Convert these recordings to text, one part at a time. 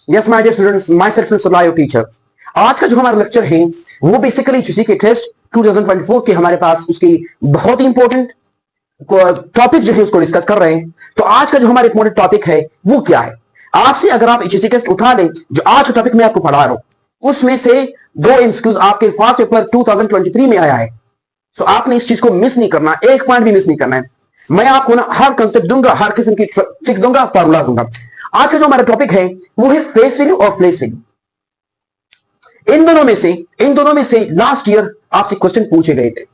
Yes my dear students, myself is your teacher. आज का जो हमारा लेक्चर है वो बेसिकली जीके टेस्ट 2024 के हमारे पास उसकी बहुत ही इंपॉर्टेंट टॉपिक जो है उसको डिस्कस कर रहे हैं। तो आज का जो हमारा इंपॉर्टेंट टॉपिक है वो क्या है? आपसे अगर आप एचएससी टेस्ट उठा लें, जो आज का टॉपिक मैं आपको पढ़ा रहा हूं उसमें से 2 एमसीक्यूज आपके फर्स्ट पेपर 2023 में आया है। सो आपने इस चीज को मिस नहीं करना, एक पॉइंट भी मिस नहीं करना है। मैं आपको ना हर कंसेप्ट दूंगा, हर किस्म की ट्रिक्स दूंगा, फॉर्मूला दूंगा। आज का जो हमारा टॉपिक है वो है फेस वैल्यू और प्लेस वैल्यू। इन दोनों में से लास्ट ईयर आपसे क्वेश्चन पूछे गए थे।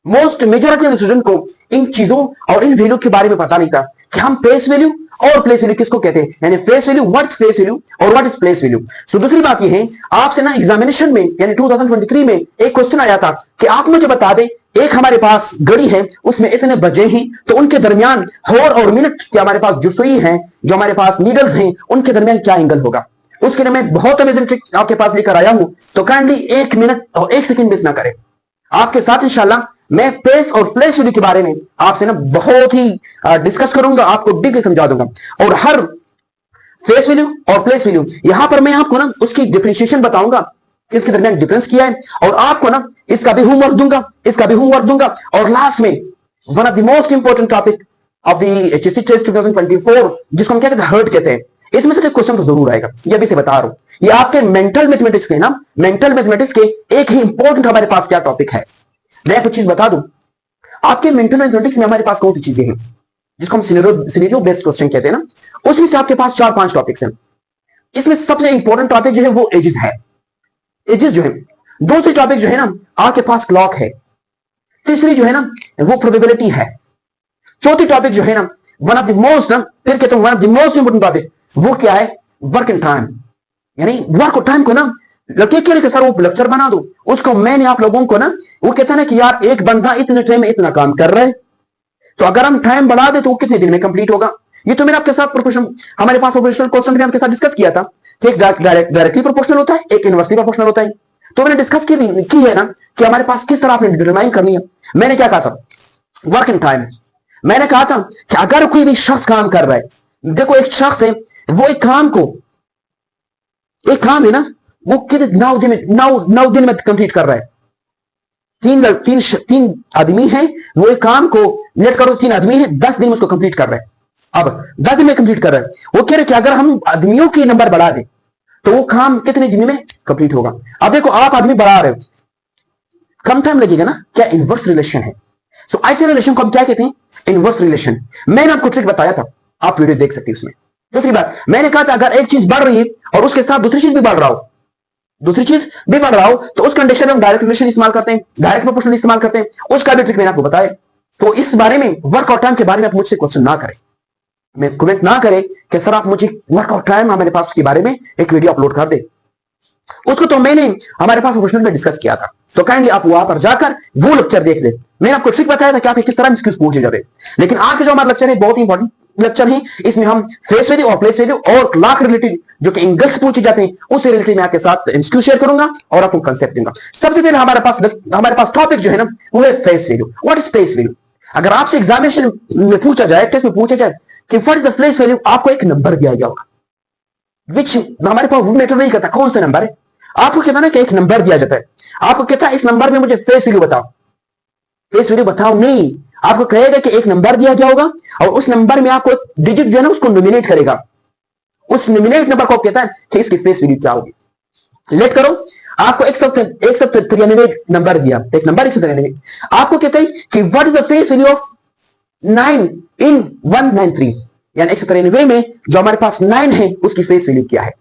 मोस्ट मेजॉरिटी स्टूडेंट को इन चीजों और इन वैल्यू के बारे में पता नहीं था कि हम फेस वैल्यू और प्लेस वैल्यू किसको कहते हैं, यानी face value, what is face value और व्हाट इज प्लेस वैल्यू। सो दूसरी बात ये है, आपसे ना एग्जामिनेशन में यानी 2023 में एक क्वेश्चन आया था कि आप मुझे बता दें, एक हमारे पास घड़ी है उसमें इतने बजे हैं, तो उनके दरमियान हॉर और मिनट के हमारे पास जो सुई है, जो हमारे पास नीडल्स हैं, उनके दरमियान क्या एंगल होगा। उसके लिए मैं बहुत अमेजिंग ट्रिक आपके पास लेकर आया हूं, तो काइंडली 1 मिनट और 1 सेकंड मिस ना करें। आपके साथ इंशाल्लाह मैं पेस और फ्लैश वैल्यू के बारे में आपसे ना बहुत ही डिस्कस करूंगा, आपको डीपली समझा दूंगा। और हर फेस वैल्यू और प्लेस वैल्यू यहां पर मैं आपको ना उसकी डिफरेंशिएशन बताऊंगा कि इसके दरमियान डिफरेंस क्या है, और आपको ना इसका भी होमवर्क दूंगा, और लास्ट में one of the most important topic of the HSC test 2024 जिसको हम क्या कहते हैं, हर्ट कहते हैं, इसमें से क्वेश्चन तो जरूर आएगा, ये भी से बता रहा हूं। ये आपके मेंटल मैथमेटिक्स के ना, मेंटल मैथमेटिक्स के एक ही इंपॉर्टेंट हमारे पास क्या टॉपिक है। मैं कुछ चीज बता दूं, आपके मेंटल मैथमेटिक्स में हमारे पास कौन सी चीजें हैं जिसको हम सिनेरियो बेस्ड क्वेश्चन कहते हैं ना, उसमें से आपके पास 4-5 टॉपिक्स हैं। इसमें सबसे इंपॉर्टेंट टॉपिक जो है वो एजेस है, एजेस जो है। दूसरी टॉपिक जो है ना आपके पास क्लॉक है। तीसरी जो है ना वो प्रोबेबिलिटी है। चौथी टॉपिक जो है ना वन ऑफ द मोस्ट ना, फिर कहता हूं one of the most important topic वो क्या है, वर्क इन टाइम। यानी वर्क और टाइम को ना लगे कि सर वो लेक्चर बना दो, उसको मैंने आप लोगों को ना, वो कहता है ना कि यार एक बंदा इतने टाइम में इतना काम कर रहा है, तो अगर हम टाइम बढ़ा दे तो वो कितने दिन में कंप्लीट होगा। ये तो मैंने आपके साथ प्रोपोर्शन, हमारे पास प्रोपोर्शनल क्वेश्चन भी आपके साथ डिस्कस किया था कि एक डायरेक्टली प्रोपोर्शनल होता है, एक इनवर्सली प्रोपोर्शनल होता है। तो मैंने डिस्कस की है ना कि हमारे पास किस तरह आपने डिटरमाइन करनी है। मैंने क्या कहा था, वर्क इन टाइम। मैंने कहा था कि अगर कोई भी शख्स काम कर रहा है, देखो एक शख्स है वो एक काम है ना, वो कितने 9 दिन में कंप्लीट कर रहा है। तीन आदमी हैं, वो एक काम को नेट करो, 3 आदमी हैं, 10 दिन में उसको कंप्लीट कर रहे हैं। अब 10 दिन में कंप्लीट कर रहे हैं, वो कह रहे हैं कि अगर हम आदमियों की नंबर बढ़ा दें तो वो काम कितने दिन में कंप्लीट होगा। अब देखो आप आदमी बढ़ा रहे हो, कम टाइम लगेगा ना, क्या इनवर्स रिलेशन है। सो ऐसे रिलेशन को हम क्या कहते हैं, इनवर्स रिलेशन। मैंने आपको ट्रिक बताया था, आप वीडियो देख सकते हैं उसमें। दूसरी बात मैंने कहा था, अगर एक चीज बढ़ रही है और उसके साथ दूसरी चीज भी बढ़ रहा हो, तो उस कंडीशन में हम डायरेक्ट रिलेशन इस्तेमाल करते हैं, डायरेक्ट प्रोपोर्शनल इस्तेमाल करते हैं। उसका भी ट्रिक मैंने आपको बताया। तो इस बारे में वर्क और टाइम के बारे में आप मुझसे क्वेश्चन ना करें, मैं कमेंट ना करें कि सर आप मुझे वर्क और टाइम हमारे पास उसके बारे में एक वीडियो अपलोड कर दे। उसको तो मैंने हमारे पास प्रोफेशनल में डिस्कस किया था, तो काइंडली आप वहां पर जाकर वो लेक्चर देख ले। मैंने आपको ट्रिक बताया था कि आप किस तरह एमसीक्यूज पूछे जाते। लेकिन आज का जो हमारा लेक्चर है बहुत इंपॉर्टेंट लेक्चर है। इसमें हम फेस वैल्यू और प्लेस वैल्यू और क्लॉक रिलेटेड जो कि एंगल्स पूछे जाते हैं उससे रिलेटेड मैं आपके साथ एमसीक्यू शेयर करूंगा और आपको कंसेप्ट दूंगा। सबसे पहले हमारे पास टॉपिक जो है ना वो है face value. What is face value? अगर आपसे एग्जामिनेशन में पूछा जाए, टेस्ट में पूछा जाए कि what is the face value, आपको एक नंबर दिया गया होगा, विच हमारे पास मैटर नहीं करता कौन सा नंबर है। आपको कहता ना कि एक नंबर दिया जाता है, आपको कहता है इस नंबर में मुझे फेस वैल्यू बताओ, फेस वैल्यू बताओ नहीं, आपको कहेगा कि एक नंबर दिया गया होगा और उस नंबर में आपको एक डिजिट जो है ना उसको नॉमिनेट करेगा। उस नॉमिनेट नंबर को कहता है कि इसकी फेस वैल्यू क्या होगी। लेट करो, आपको 193 नंबर दिया, एक नंबर 193, आपको कहता है कि what is the face value of 9 इन 193, यानी 193 में जो हमारे पास 9 है उसकी फेस वैल्यू क्या है।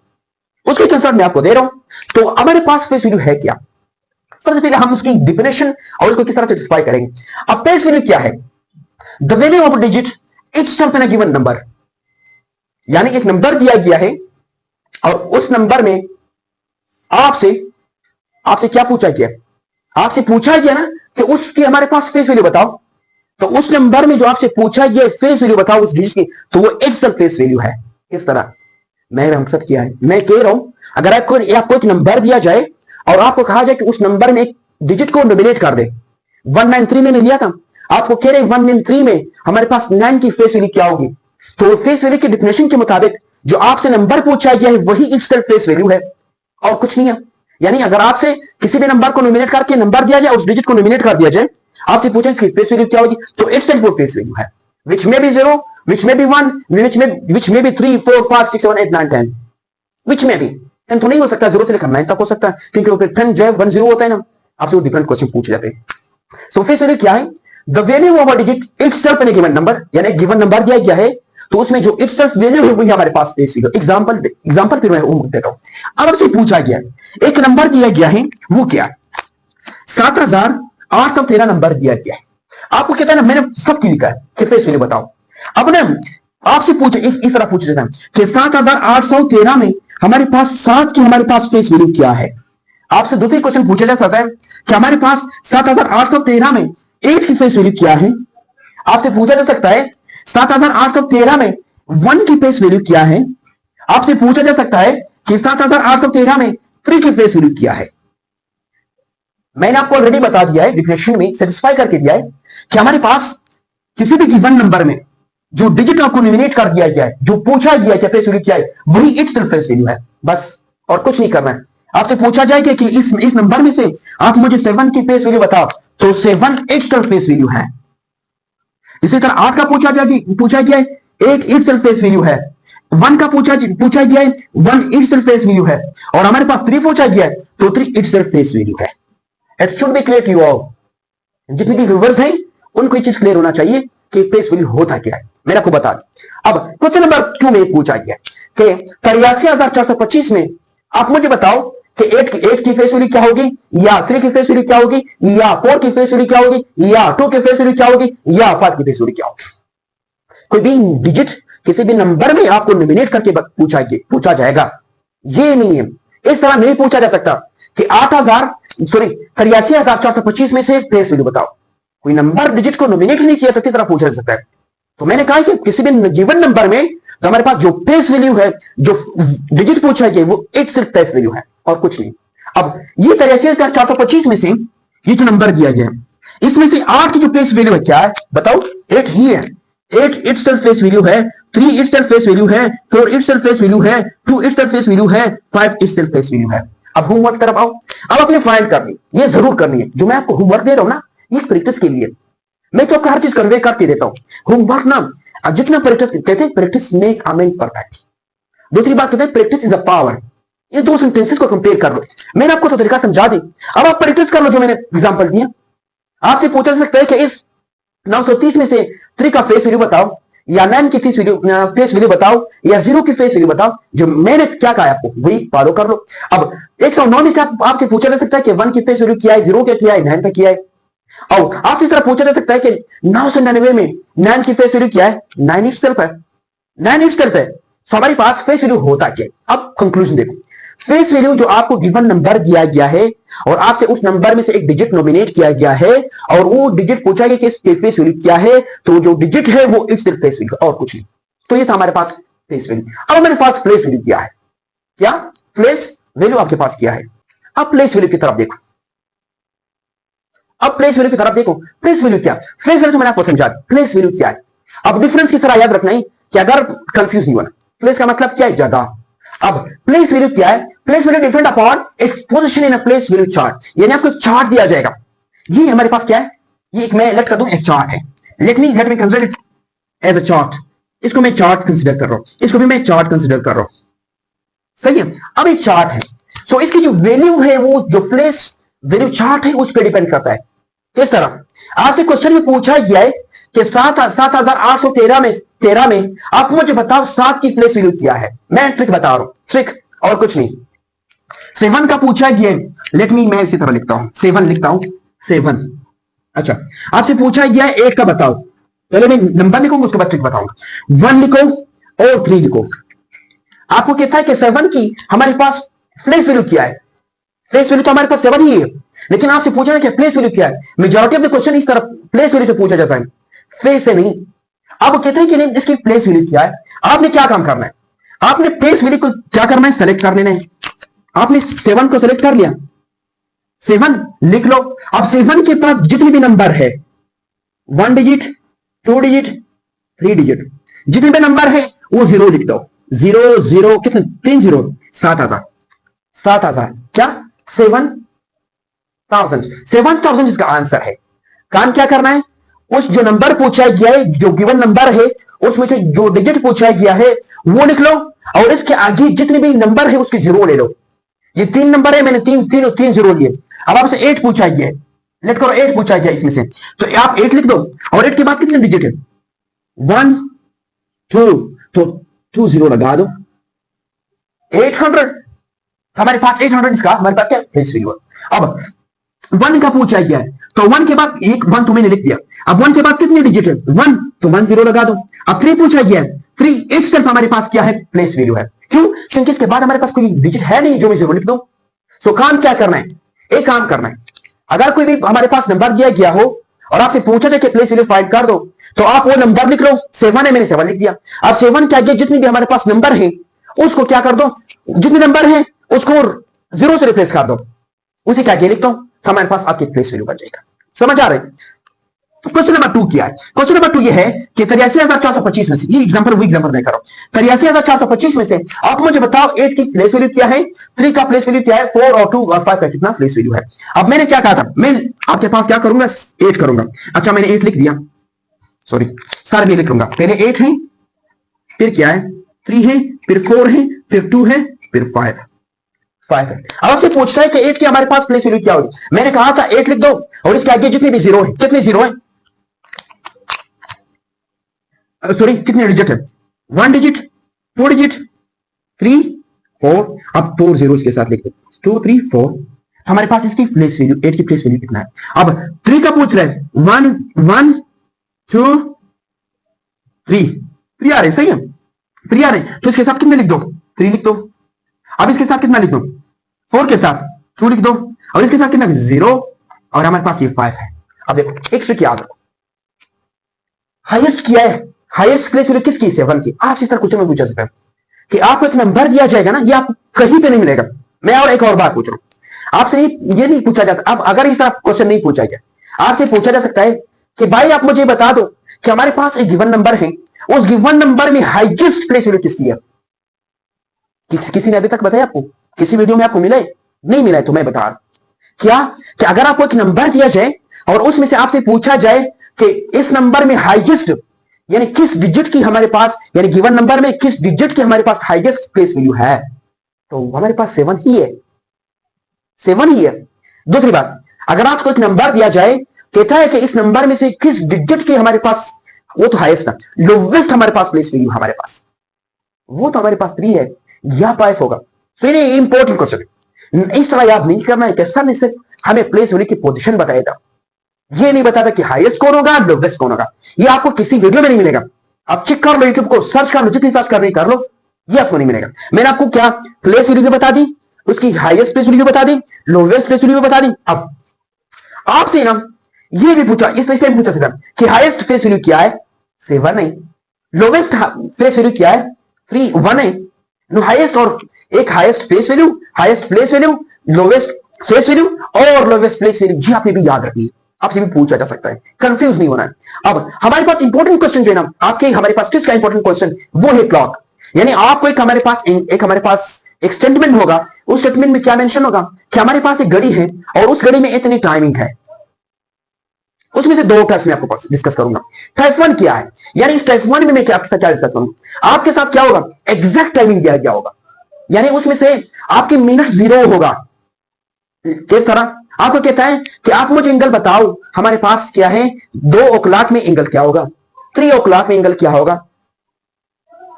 उसके कंसेप्ट मैं आपको दे रहा हूं। तो हमारे पास फेस वैल्यू है क्या, सबसे पहले हम उसकी डिफिनेशन और उसको किस तरह से डिफाइन करेंगे। अब फेस वैल्यू क्या है, the value of digit itself in a given number, यानी एक नंबर दिया गया है और उस नंबर में आपसे क्या पूछा गया, आपसे पूछा गया ना कि उसकी हमारे पास फेस वैल्यू बताओ। तो उस नंबर में जो आपसे पूछा गया फेस वैल्यू बताओ उस डिजिट की, तो वो इटसेल्फ फेस वैल्यू है। किस तरह, मेरा मकसद क्या है, मैं कह रहा हूं अगर आपको एक नंबर दिया जाए और आपको कहा जाए कि उस नंबर में एक डिजिट को नॉमिनेट कर दे, 193 मैंने लिया था, आपको कह रहे 193 में हमारे पास 9 की फेस वैल्यू क्या होगी। तो फेस वैल्यू की डेफिनेशन के मुताबिक जो आपसे नंबर पूछा गया है वही इटसेल्फ फेस वैल्यू है और कुछ नहीं है। यानी अगर आपसे किसी भी नंबर को नॉमिनेट करके नंबर दिया जाए, उस डिजिट को नॉमिनेट कर दिया जाए, आपसे पूछे इसकी फेस वैल्यू क्या होगी, तो इटसेल्फ वो फेस वैल्यू है, which may be 0, which may be 1, which may be 3, 4, 5, 6, 7, 8, 9, 10, which may be 10 तो नहीं हो सकता, 0 से लेकर 9 तक हो सकता है, क्योंकि 10 जो है 1 0 होता है ना। आपसे वो डिफरेंट क्वेश्चन पूछ जाते हैं। सो फेस वैल्यू क्या है? The value of a digit itself in a given number, यानी गिवन नंबर दिया गया है तो उसमें जो इटसेल्फ वैल्यू है वही हमारे पास फेस वैल्यू। एग्जांपल फिर मैं वो देता हूं। अब आपसे पूछा गया एक नंबर दिया गया है, वो क्या? 7813 नंबर दिया गया है। आपको कहता है ना, मैंने सब की लिखा है कि फेस वैल्यू बताओ। अब ना आपसे पूछे इस तरह पूछा जाता है कि 7813 में हमारे पास 7 की हमारे पास फेस वैल्यू क्या है। आपसे दूसरी क्वेश्चन पूछा जा सकता है कि हमारे पास 7813 में 8 की फेस वैल्यू क्या है। आपसे पूछा जा सकता है 7813 में 1 की फेस वैल्यू क्या है। आपसे पूछा जा सकता है कि 7813 में 3 की फेस वैल्यू क्या है। मैंने आपको ऑलरेडी बता दिया है, डिफिनेशन में सेटिस्फाई करके दिया है कि हमारे पास किसी भी गिवन नंबर में जो डिजिट आपको नॉमिनेट कर दिया गया है, जो पूछा गया है फेस वैल्यू क्या है, वही इटसेल्फ फेस वैल्यू है, बस और कुछ नहीं करना है। आपसे पूछा जाएगा कि इस नंबर में से आप मुझे 7 की फेस वैल्यू बताओ, तो 7 इटसेल्फ फेस वैल्यू है। इसी तरह 8 का पूछा गया है, 8 इटसेल्फ फेस वैल्यू है। 1 का पूछा गया है, 1 इटसेल्फ फेस वैल्यू है। और हमारे पास 3 पूछा गया है तो 3 इटसेल्फ फेस वैल्यू है। It should be clear to you all. जितने भी व्यूअर्स हैं उनको ये चीज क्लियर होना चाहिए कि फेस वैल्यू होता क्या है, मैंने आपको बता दी। अब क्वेश्चन नंबर 2 में पूछा गया कि 83,425 में आप मुझे बताओ कि 8 की फेस वैल्यू क्या होगी, या 3 की फेस वैल्यू क्या होगी, या 4 की फेस वैल्यू क्या होगी, या 2 की फेस वैल्यू क्या होगी, या 5 की फेस वैल्यू क्या होगी। कोई भी डिजिट किसी भी नंबर में आपको नॉमिनेट करके पूछा जाएगा, ये नहीं है, इस तरह नहीं पूछा जा सकता कि 83,425 में से फेस वैल्यू बताओ। कोई नंबर डिजिट को नॉमिनेट नहीं किया तो किस तरह पूछा जा सकता है। तो मैंने कहा कि किसी भी गिवन नंबर में तो हमारे पास जो फेस वैल्यू है, जो डिजिट पूछा गया वो इटसेल्फ फेस वैल्यू है और कुछ नहीं। अब ये 83,425 में से ये जो नंबर दिया गया है, इसमें से 8 की जो फेस वैल्यू है क्या है बताओ? 8 ही है। 8 इटसेल्फ फेस वैल्यू है, 3 इटसेल्फ फेस वैल्यू है, 4 इटसेल्फ फेस वैल्यू है, 2 इटसेल्फ फेस वैल्यू है, 5 इटसेल्फ फेस वैल्यू है। अब होमवर्क तरफ आओ। अब अपने फाइंड करनी, ये जरूर करनी है। जो मैं आपको होमवर्क दे रहा हूं ना, ये प्रैक्टिस के लिए। मैं तो आपको हर चीज कन्वे करके देता हूं। होमवर्क ना जितना प्रैक्टिस कहते हैं, practice make a man perfect. दूसरी बात कहते हैं प्रैक्टिस इज अ पावर। ये दो सेंटेंसेस को कंपेयर कर लो। मैंने आपको तो तरीका समझा दी, अब आप प्रैक्टिस कर लो जो मैंने एग्जांपल दिया। आपसे पूछा जा सकता है कि इस 930 में से 3 का फेस वैल्यू बताओ, या 9 की फेस वैल्यू बताओ, या 0 की फेस वैल्यू बताओ। जो मैंने क्या कहा आपको वही फॉलो कर लो। अब 109 में से आपसे पूछा जा सकता है कि 1 की फेस वैल्यू क्या है, 0 क्या किया है, 9 का किया है। और आपसे इस तरह पूछा जा सकता है कि 999 में 9 की फेस वैल्यू क्या है, 9 इटसेल्फ है, 9 इटसेल्फ है। सो हमारे पास फेस वैल्यू होता क्या है। अब कंक्लूजन देखो, फेस वैल्यू जो आपको गिवन नंबर दिया गया है और आपसे उस नंबर में से एक डिजिट नॉमिनेट किया गया है और वो डिजिट पूछा गया कि इसकी फेस वैल्यू क्या है, तो जो डिजिट है वो इटसेल्फ फेस वैल्यू और कुछ नहीं। तो ये था हमारे पास फेस वैल्यू। अब हमारे पास प्लेस वैल्यू क्या है, क्या प्लेस वैल्यू आपके पास क्या है। अब प्लेस वैल्यू की तरफ देखो, अब प्लेस वैल्यू की तरफ देखो। प्लेस वैल्यू क्या, प्लेस वैल्यू तो मैंने आपको समझा दी, प्लेस वैल्यू क्या है। अब डिफरेंस की तरह याद रखना है कि अगर कंफ्यूज नहीं होना, प्लेस का मतलब क्या है, जगह। अब प्लेस वैल्यू क्या है, place value depend upon its position in a place value chart. यानी आपको एक चार्ट दिया जाएगा, ये हमारे पास क्या है, ये एक मैं लेट कर दूं, एक चार्ट है। Let me consider it as a chart. इसको मैं चार्ट कंसीडर कर रहा हूं, इसको भी मैं चार्ट कंसीडर कर रहा हूं, सही है। अब एक चार्ट है, सो इसकी जो वैल्यू है वो जो प्लेस वैल्यू चार्ट है उस पर डिपेंड करता है। किस तरह, आपसे क्वेश्चन में पूछा गया है कि 7813 में आप मुझे बताओ 7 की प्लेस वैल्यू क्या है। मैं ट्रिक बता रहा हूं, ट्रिक और कुछ नहीं। 7 का पूछा गया, लेट मी मैं इसी तरह लिखता हूं, 7 लिखता हूं, 7। अच्छा, आपसे पूछा गया है 8 का बताओ। पहले मैं नंबर लिखूंगा, उसके बाद ट्रिक बताऊंगा। 1 लिखो और 3 लिखो। आपको कहता है कि 7 की हमारे पास प्लेस वैल्यू क्या है। प्लेस वैल्यू तो हमारे पास 7 ही है, लेकिन आपसे पूछा है कि प्लेस वैल्यू क्या है। मेजॉरिटी ऑफ द क्वेश्चन इस तरह प्लेस वैल्यू से पूछा जाता है, फेस से नहीं। अब कहते हैं कि नहीं, इसकी प्लेस वैल्यू क्या है। आपने क्या काम करना है, आपने प्लेस वैल्यू को क्या करना है, सेलेक्ट कर लेना है। आपने 7 को सेलेक्ट कर लिया, 7 लिख लो। अब 7 के पास जितने भी नंबर है, 1 डिजिट, 2 डिजिट, 3 डिजिट, जितने भी नंबर है वो 0 लिख दो, जीरो जीरो कितने, 3 जीरो, 7,000, 7,000 क्या, 7,000, 7,000 इसका आंसर है। काम क्या करना है, उस जो नंबर पूछा गया है, जो गिवन नंबर है, उसमें से जो डिजिट पूछा गया है वो लिख लो, और इसके आगे जितने भी नंबर है उसकी जीरो ले लो। ये 3 नंबर है, मैंने तीन जीरो लिए। अब आपसे 8 पूछा गया है, लेट करो 8 पूछा गया इसमें से, तो आप 8 लिख दो, और 8 के बाद कितने डिजिट है, 1 2, तो 2 जीरो लगा दो, 800। हमारे पास 800 इसका हमारे पास क्या प्लेस वैल्यू है। अब 1 का पूछा गया है, तो 1 के बाद एक 1 तो मैंने लिख दिया। अब 1 के बाद कितने डिजिट है, 1, तो 1 जीरो लगा दो। अब 3 पूछा गया है, 3 इट सेल्फ हमारे पास क्या है, प्लेस वैल्यू है। क्यों, क्योंकि इसके बाद हमारे पास कोई डिजिट है नहीं जो मैं जीरो लिख दो। सो काम क्या करना है, एक काम करना है, अगर कोई भी हमारे पास नंबर दिया गया हो और आपसे पूछा जाए कि प्लेस वैल्यू फाइंड कर दो, तो आप वो नंबर लिख लो। 7 है, मैंने 7 लिख दिया। अब 7 के आगे जितनी भी हमारे पास नंबर है उसको क्या कर दो, जितने नंबर है उसको जीरो से रिप्लेस कर दो, उसे क्या आगे लिखता हूं, तो हमारे पास आपकी प्लेस वैल्यू बन जाएगा। समझ आ रहा है। क्वेश्चन नंबर 2 क्या है, क्वेश्चन नंबर 2 ये है कि 83,425 में से, ये एग्जांपल नहीं कर रहा हूं, 83,425 में से आप मुझे बताओ 8 की प्लेस वैल्यू क्या है, 3 का प्लेस वैल्यू क्या है, 4 और 2 और 5 का कितना प्लेस वैल्यू है। अब मैंने क्या कहा था, मैं आपके पास क्या करूंगा, 8 करूंगा। अच्छा मैंने 8 लिख दिया, सॉरी सारे में लिख लूंगा। पहले 8 है, फिर क्या है, 3 है, फिर 4 है, फिर 2 है, फिर 5 है। अब आपसे पूछता है कि 8 की हमारे पास प्लेस वैल्यू क्या होगी। मैंने कहा था 8 लिख दो, और इसके आगे जितने भी जीरो है, कितने जीरो है, सॉरी कितने डिजिट है, 1 डिजिट, 2 डिजिट, 3 4, अब 4 जीरो के साथ लिख दो, 2 3 4। हमारे पास इसकी प्लेस वैल्यू, 8 की प्लेस वैल्यू कितना है। अब 3 का पूछ रहा है, 1 1 2 3 आ रहे, सही है, 3 आ रहे, तो इसके साथ कितने लिख दो, 3 लिख दो। अब इसके साथ कितना लिख दो, 4 के साथ 2 लिख दो, और इसके साथ कितना, 0, और हमारे पास ये 5 है। अब देखो एक ट्रिक याद रखो, हाईएस्ट किया है, हाईएस्ट प्लेस वैल्यू किसकी, 7 की। आपसे इस तरह क्वेश्चन में पूछा सकता है कि आपको एक नंबर दिया जाएगा ना, ये आपको कहीं पे नहीं मिलेगा। मैं और एक और बात पूछ रहा हूं आपसे, ये नहीं पूछा जाता। अब अगर इस तरह क्वेश्चन नहीं पूछा गया, आपसे पूछा जा सकता है कि भाई आप मुझे बता दो कि हमारे पास एक गिवन नंबर है, उस गिवन नंबर में हाईएस्ट प्लेस वैल्यू किसकी है। किसी ने अभी तक बताया आपको, किसी वीडियो में आपको मिला है, नहीं मिला है, तो मैं बता रहा क्या कि अगर आपको एक नंबर दिया जाए और उसमें से आपसे पूछा जाए कि इस नंबर में हाईएस्ट, यानी किस डिजिट की हमारे पास, यानी गिवन नंबर में किस डिजिट की हमारे पास हाईएस्ट प्लेस वैल्यू है, तो हमारे पास 7 ही है, 7 ही है। दूसरी बात, अगर आपको एक नंबर दिया जाए, कहता है कि इस नंबर में से किस डिजिट की हमारे पास, वो तो हाईएस्ट ना, लोवेस्ट हमारे पास प्लेस वैल्यू हमारे पास, वो तो हमारे पास 3 है या 5 होगा। तो ये इंपॉर्टेंट क्वेश्चन है, इस तरह याद नहीं करना है कि सर ने सिर्फ हमें प्लेस वैल्यू की पोजीशन बताया था, ये नहीं बताता कि हाईएस्ट कौन होगा, लोवेस्ट कौन होगा। ये आपको किसी वीडियो में नहीं मिलेगा। आप चेक कर लो, यूट्यूब को सर्च कर लो, जितनी सर्च करनी कर लो, ये आपको नहीं मिलेगा। मैंने आपको क्या प्लेस वैल्यू बता दी, उसकी हाईएस्ट प्लेस वैल्यू बता दी, लोवेस्ट प्लेस वैल्यू बता दी। अब आपसे ना ये भी पूछा, इसलिए पूछा सकता कि हाईएस्ट प्लेस वैल्यू क्या है, 7 है, लोवेस्ट प्लेस वैल्यू क्या है, 3 1 है। हाईएस्ट और एक highest place value, lowest place value और लोवेस्ट प्लेस वैल्यू, ये आपने भी याद रखनी है, आपसे भी पूछा जा सकता है, कंफ्यूज नहीं होना है। अब हमारे पास इंपॉर्टेंट क्वेश्चन जो है ना, आपके हमारे पास टेस्ट का इंपॉर्टेंट क्वेश्चन वो है क्लॉक। यानी आपको एक हमारे पास एक स्टेटमेंट होगा, उस स्टेटमेंट में क्या मेंशन होगा कि हमारे पास एक घड़ी है और उस घड़ी में इतनी टाइमिंग है। उसमें से 2 टाइप्स में आपको डिस्कस करूंगा। टाइप 1 क्या है, यानी इस टाइप 1 में मैं आपके साथ क्या डिस्कस करूंगा, आपके साथ क्या होगा, एग्जैक्ट टाइमिंग दिया गया होगा, यानी उसमें से आपकी मिनट 0 होगा। किस तरह, आपको कहता है कि आप मुझे एंगल बताओ, हमारे पास क्या है, 2 o'clock में एंगल क्या होगा, 3 o'clock में एंगल क्या होगा,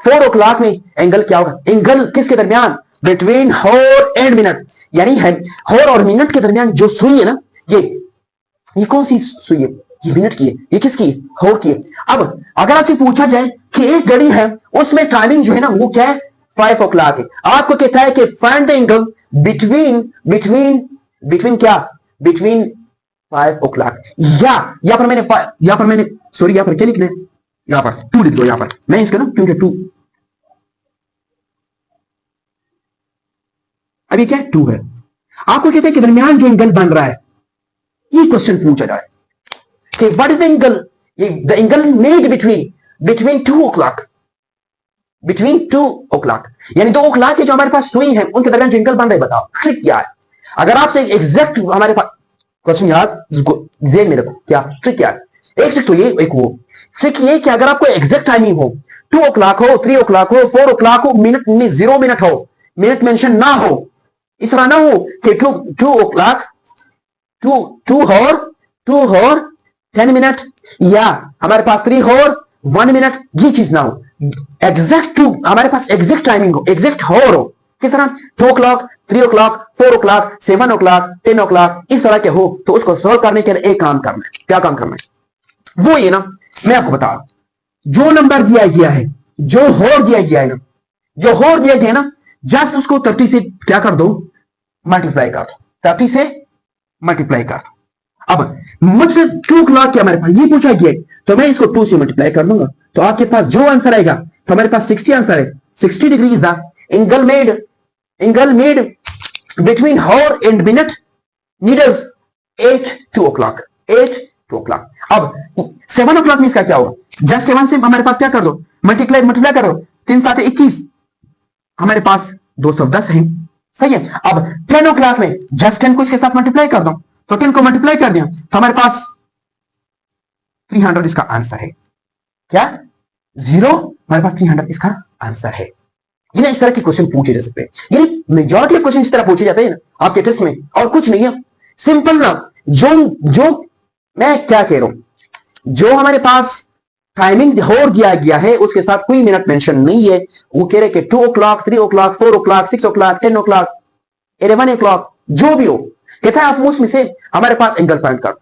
4 o'clock में एंगल क्या होगा। एंगल किसके दरमियान, बिटवीन हॉर एंड मिनट, यानी हॉर और मिनट के दरमियान जो सुई है ना, ये कौन सी सुई है, ये मिनट की है, ये किसकी है, हॉर की है। अब अगर आपसे पूछा जाए कि एक घड़ी है उसमें टाइमिंग जो है ना वो क्या है, 5 o'clock है, आपको कहता है कि फाइंड द एंगल बिटवीन क्या, बिटवीन 5 o'clock, यहां पर मैंने सॉरी, यहां पर क्या लिखना है, यहां पर 2 लिख दो, यहां पर मैं इसका ना, क्योंकि 2 अभी क्या है, 2 है। आपको कहते हैं कि दरमियान जो एंगल बन रहा है, ये क्वेश्चन पूछा जाए कि what is the angle, the angle made between 2 o'clock, between 2 o'clock, यानी 2 o'clock के जो हमारे पास सुई है उनके दरमियान जो एंगल बन रहे, बताओ ट्रिक क्या है। अगर आपसे एग्जैक्ट हमारे पास क्वेश्चन याद जेल में रखो, क्या ट्रिक क्या है। एक ट्रिक तो ये, एक वो ट्रिक ये कि अगर आपको एग्जैक्ट टाइमिंग हो, 2 o'clock हो, 3 o'clock हो, 4 o'clock हो, मिनट में 0 मिनट हो, मिनट मेंशन ना हो, इस तरह ना हो कि 2 o'clock 2 और 10 मिनट या हमारे पास 3 और 1 मिनट, ये चीज ना हो। एग्जैक्ट हमारे पास एग्जैक्ट टाइमिंग हो, एग्जैक्ट हो किस तरह 2 o'clock 3 o'clock 4 o'clock 7 o'clock 10 o'clock, इस तरह के हो। तो उसको सॉल्व करने के लिए एक काम करना है। क्या काम करना है वो ये ना, मैं आपको बता रहा हूं, जो नंबर दिया गया है, जो होर दिया गया है ना, जो होर दिया गया है ना, जस्ट उसको 30 से क्या कर दो, मल्टीप्लाई कर दो, 30 से मल्टीप्लाई कर दो। अब मुझसे 2 o'clock क्या हमारे पास ये पूछा गया, तो मैं इसको 2 से मल्टीप्लाई कर दूंगा, तो आपके पास जो आंसर आएगा, तो हमारे पास 60 आंसर है। 60 degree is the angle made between hour and minute needles 2 o'clock 2 o'clock। अब 7 o'clock में इसका क्या होगा, जस्ट 7 से हमारे पास क्या कर दो, मल्टीप्लाई करो, 3 7 21, हमारे पास 210 है, सही है। अब 10 o'clock में जस्ट 10 को इसके साथ मल्टीप्लाई कर दो, तो 10 को मल्टीप्लाई कर दिया, तो हमारे पास 300 इसका आंसर है। क्या 0, हमारे पास 300 इसका आंसर है। ये ना इस तरह के क्वेश्चन पूछे जा सकते हैं, यानी मेजॉरिटी ऑफ क्वेश्चन इस तरह पूछे जाते हैं ना आपके टेस्ट में, और कुछ नहीं है, सिंपल ना। जो मैं क्या कह रहा हूं, जो हमारे पास टाइमिंग होर दिया गया है उसके साथ कोई मिनट मेंशन नहीं है, वो कह रहे कि 2 o'clock 3 o'clock 4 o'clock 6 o'clock 10 o'clock 11 o'clock, जो भी हो, कहता है आप उसमें से हमारे पास एंगल फाइंड कर।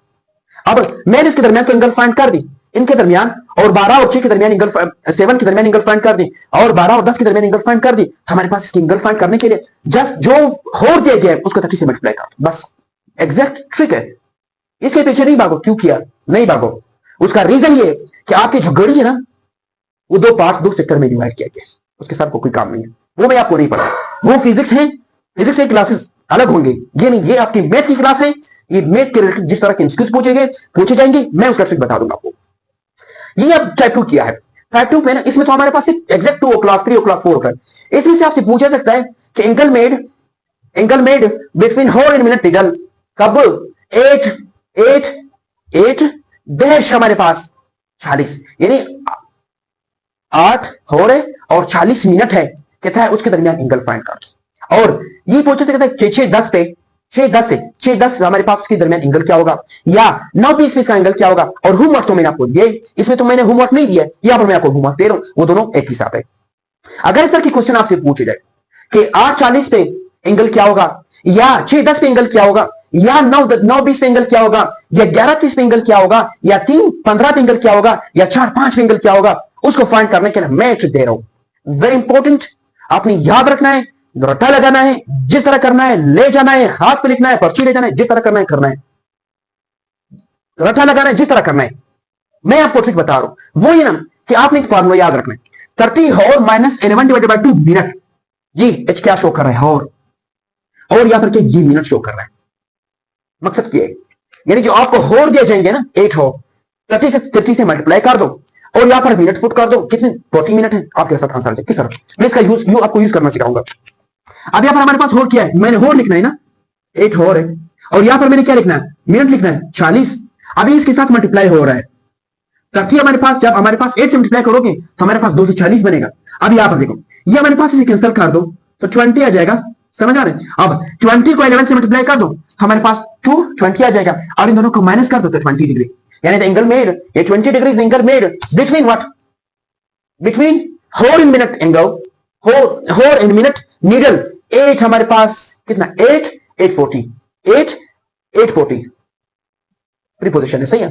अब मैंने इसके दरमियान तो एंगल फाइंड कर दी, इनके दरमियान और 12 और 6 के दरमियान एंगल 7 के दरमियान एंगल फाइंड कर दी, और 12 और 10 के दरमियान एंगल फाइंड कर दी। तो हमारे पास इसकी एंगल फाइंड करने के लिए जस्ट जो होर दिया गया है उसको 30 से मल्टीप्लाई कर, बस एग्जैक्ट ट्रिक है। इसके पीछे नहीं भागो, क्यों किया नहीं भागो, उसका रीजन ये कि आपकी जो घड़ी है ना, वो 2 पार्ट 2 सेक्टर में डिवाइड किया गया, उसके साथ कोई काम नहीं है, वो मैं आपको नहीं पढ़ा, वो फिजिक्स है, फिजिक्स की क्लासेस अलग होंगे, ये नहीं, ये आपकी मैथ की क्लास है, ये मैथ के रिलेटेड जिस तरह के एमसीक्यूज पूछे जाएंगे मैं उसका ट्रिक बता दूंगा आपको। ये अब टाइप 2 किया है, टाइप 2 में ना, इसमें तो हमारे पास एग्जैक्ट 2 o'clock 3 o'clock 4 o'clock, इसमें से आपसे पूछा सकता है कि angle made between hour and minute needle कब 8 डैश हमारे पास 40, यानी 8 हो रहे और 40 मिनट है, कहता है उसके दरमियान एंगल फाइंड कर। और ये पूछते कहता है 6-10 पे 6-10 हमारे पास उसके दरमियान एंगल क्या होगा, या 9-20 पे इसका एंगल क्या होगा। और होमवर्क तो मैंने आपको दिया, इसमें तो मैंने होमवर्क नहीं दिया, यहां पर मैं आपको होमवर्क दे रहा हूं, वो दोनों एक ही साथ है। अगर इस तरह की क्वेश्चन आपसे पूछे जाए कि 8-40 पे एंगल क्या होगा, या 6-10 पे एंगल क्या होगा, या 9-20 पे एंगल क्या होगा, या 11-30 पे एंगल क्या होगा, या 3-15 पे एंगल क्या होगा, या 4-5 पे एंगल क्या होगा, उसको फाइंड करने के लिए मैं ट्रिक दे रहा हूं। वेरी इंपॉर्टेंट, आपने याद रखना है, रट्टा लगाना है, जिस तरह करना है ले जाना है, हाथ पे लिखना है, पर्ची ले जाना है, जिस तरह करना है करना है, रट्टा लगाना है, जिस तरह करना है। मैं आपको ट्रिक बता रहा हूं, वो ये ना कि आपने एक फार्मूला याद रखना है, 30 hour minus 11 divided by 2 minute, ये एच क्या शो कर रहा है, हॉर, और यहां पर ये मिनट शो कर रहा है। मकसद क्या है, यानी जो आपको होर दिए जाएंगे ना 8 हो, 30 से मल्टीप्लाई कर दो और यहां पर मिनट पुट कर दो, कितने 40 मिनट है, आपके साथ आंसर किस तरह। मैं इसका यूज आपको यूज करना सिखाऊंगा। अब यहां पर हमारे पास होर क्या है, मैंने होर लिखना है ना, 8 होर है, और यहां पर मैंने क्या लिखना है, मिनट लिखना है 40। अभी इसके साथ मल्टीप्लाई हो रहा है 30, हमारे पास जब हमारे पास 8 से मल्टीप्लाई करोगे तो हमारे पास 240 बनेगा। अब यहां पर देखो, ये हमारे पास इसे कैंसिल कर दो तो 20 आ जाएगा, समझ आ रहे हैं। अब 20 को 11 से मल्टीप्लाई कर दो तो हमारे पास 220 आ जाएगा, और इन दोनों को माइनस कर दो तो 20 डिग्री, यानी द एंगल मेड, ये 20 degree angle made between what, between होर इन मिनट एंगल, होर इन मिनट नीडल 8, हमारे पास कितना 840 प्रीपोजिशन है, सही है।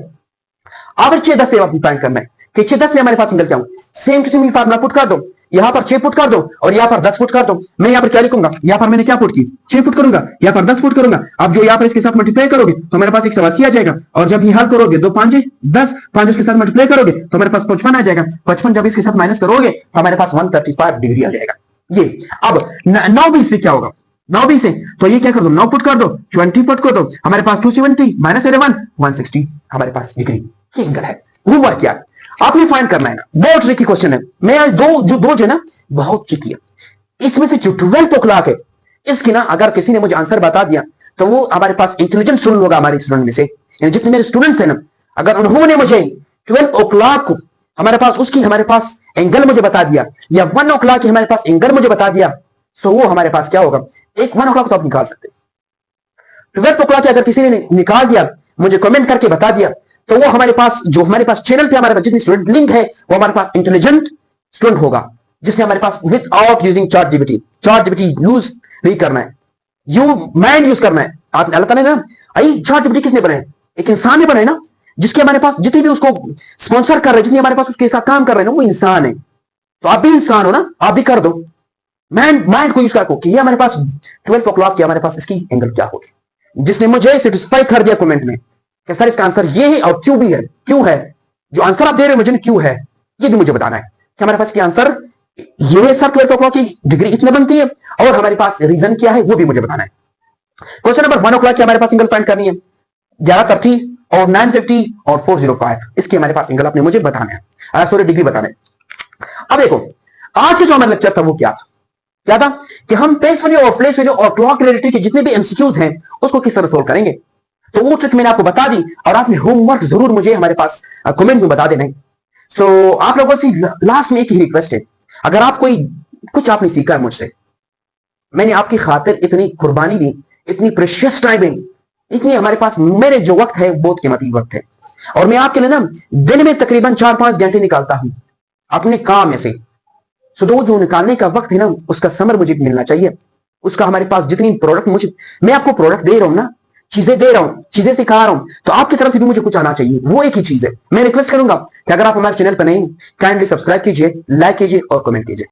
अब 6-10 पे आपको फाइंड करना है कि 6-10 में हमारे पास एंगल क्या हो, same to same formula put कर दो, यहां पर 6 पुट कर दो और यहां पर 10 पुट कर दो। मैं यहां पर क्या लिखूंगा, यहां पर मैंने क्या पुट की 6 पुट करूंगा, यहां पर 10 पुट करूंगा। अब जो यहां पर इसके साथ मल्टीप्लाई करोगे तो हमारे पास 180 आ जाएगा, और जब ये हल करोगे 2 5 10, 5 इसके साथ मल्टीप्लाई करोगे तो हमारे पास 55 आ जाएगा, 55 जब इसके साथ माइनस करोगे तो हमारे पास 135 डिग्री आ जाएगा। ये अब 9-20 पे क्या होगा, 9-20 है तो ये क्या कर दो, 9 पुट कर दो, 20 पुट कर दो, हमारे पास 270 माइनस 11 160 हमारे पास डिग्री, ये एंगल है। होमवर्क क्या, आपने फाइंड करना है ना, बहुत ट्रिकी क्वेश्चन है। मैं आज दो जो है ना बहुत ट्रिकी है। इसमें से जो 12 o'clock है, इसकी ना अगर किसी ने मुझे आंसर बता दिया तो वो हमारे पास इंटेलिजेंट स्टूडेंट होगा हमारे स्टूडेंट में से, यानी जितने मेरे स्टूडेंट्स हैं ना, अगर उन्होंने मुझे 12 o'clock को हमारे पास उसकी हमारे पास एंगल मुझे बता दिया, या 1 o'clock की हमारे पास एंगल मुझे बता दिया, तो वो हमारे पास क्या होगा, एक 1 o'clock तो आप निकाल सकते हैं। 12 o'clock अगर किसी ने निकाल दिया, मुझे कमेंट करके बता दिया, तो वो हमारे पास जो हमारे पास चैनल पे हमारे पास जितनी स्टूडेंट लिंक है वो हमारे पास इंटेलिजेंट स्टूडेंट होगा, जिसने हमारे पास without using chat GPT use नहीं करना है, यू माइंड यूज करना है। आपने अल्लाह ताला ने ना, आई चार्ट जीपीटी किसने बनाया, एक इंसान ने बनाया ना, जिसके हमारे पास जितने भी उसको स्पॉन्सर कर रहे हैं, जितने हमारे पास उसके साथ काम कर रहे हैं ना, वो इंसान है। तो आप भी इंसान हो ना, आप भी कर दो, माइंड को यूज करो कि ये हमारे पास 12 o'clock की हमारे पास इसकी एंगल क्या होगी। जिसने मुझे सेटिस्फाई कर दिया कमेंट में कि सर इसका आंसर ये है और क्यों भी है, क्यों है, जो आंसर आप दे रहे हो मुझे क्यों है, ये भी मुझे बताना है कि हमारे पास क्या आंसर ये है सर, 12 o'clock की डिग्री इतने बनती है, और हमारे पास रीजन क्या है वो भी मुझे बताना है। क्वेश्चन नंबर 1 o'clock की हमारे पास एंगल फाइंड करनी है, 11:30 और 9:50 और 4:05, इसकी हमारे पास एंगल आपने मुझे बताना है, सॉरी डिग्री बताना है। अब देखो आज का जो हमारा लेक्चर था वो क्या था कि हम पेस वैल्यू और प्लेस वैल्यू और क्लॉक रिलेटेड के जितने भी एमसीक्यूज हैं उसको किस तरह सोल्व करेंगे, तो वो ट्रिक मैंने आपको बता दी, और आपने होमवर्क जरूर मुझे हमारे पास कमेंट में बता देना है। सो आप लोगों से लास्ट में एक ही रिक्वेस्ट है, अगर आप कोई कुछ आपने सीखा है मुझसे, मैंने आपकी खातिर इतनी कुर्बानी दी, इतनी प्रेशियस टाइमिंग, इतनी हमारे पास मेरे जो वक्त है बहुत कीमती वक्त है, और मैं आपके लिए ना दिन में तकरीबन 4-5 घंटे निकालता हूं अपने काम में से। सो तो जो निकालने का वक्त है ना, उसका समर मुझे मिलना चाहिए, उसका हमारे पास जितनी प्रोडक्ट मुझे, मैं आपको प्रोडक्ट दे रहा हूं ना, चीजें दे रहा हूं, चीजें सिखा रहा हूं, तो आपकी तरफ से भी मुझे कुछ आना चाहिए, वो एक ही चीज है। मैं रिक्वेस्ट करूंगा कि अगर आप हमारे चैनल पर नहीं, काइंडली सब्सक्राइब कीजिए, लाइक कीजिए और कमेंट कीजिए।